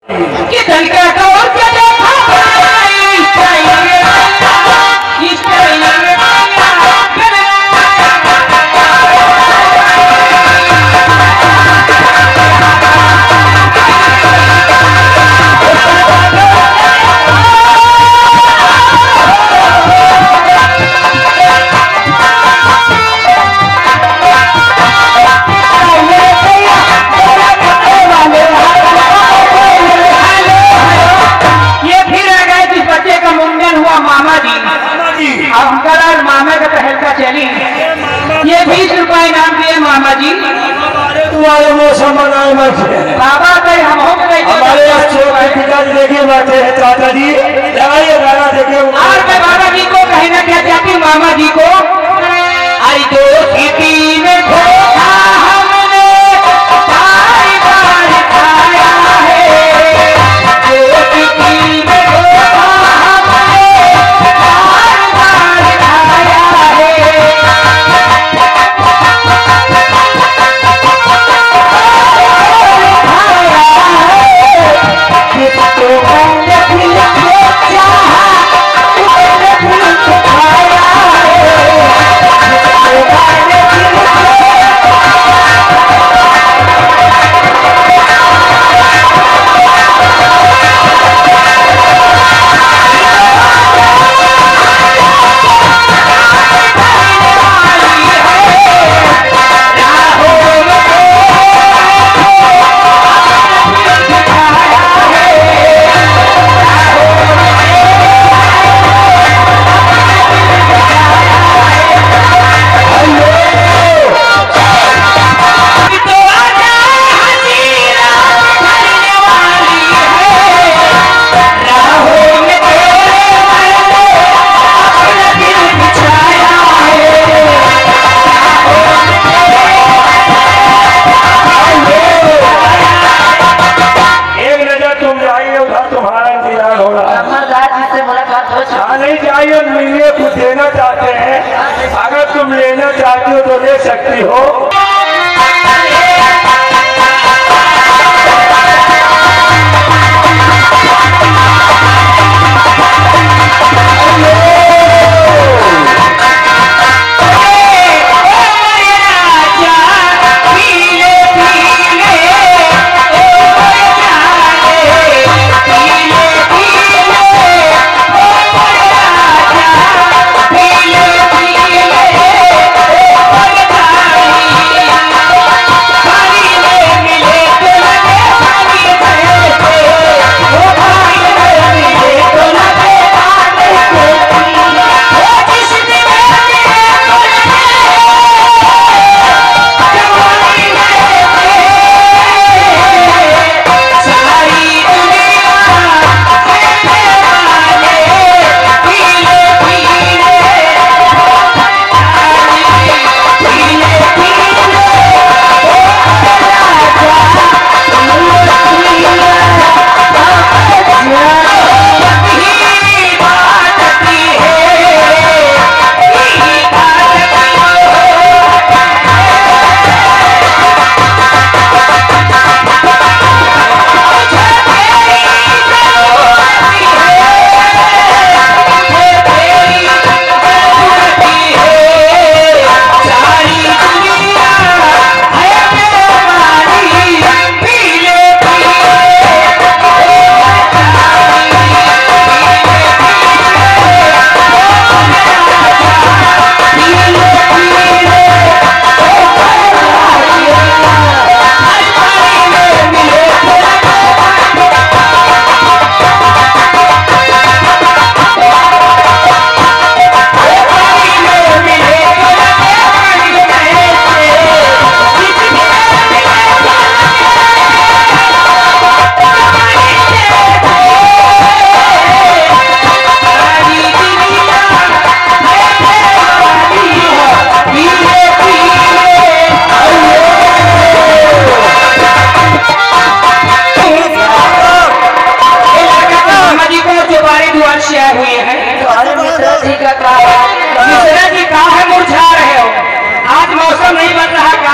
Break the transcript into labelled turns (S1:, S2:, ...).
S1: कि तनका तौर पे देखा मामा का तहलका चली। ये 20 रुपए इनाम दिए मामा जी।
S2: तुम्हारे मौसम बनाए बैठे
S1: बाबा कहीं हम हो गए
S2: हमारे पिताजी देखे बैठे हैं। चाचा जी लगाइए गाना देखे।
S1: और मैं बाबा जी को कहना क्या चाहती हूँ मामा जी को, आई दो सिटी में धोखा हमने बारी बारी खाया है। दो सिटी में धोखा हमने बारी बारी खाया है। तो मैंने दिल से चाहा, तुमने दिल से खाया
S2: नहीं चाहिए, मिलने को देना चाहते हैं। अगर तुम लेना चाहती हो तो ले सकती हो। मिश्रा जी कहाँ है, मुरझा रहे हो। आज मौसम नहीं बन रहा।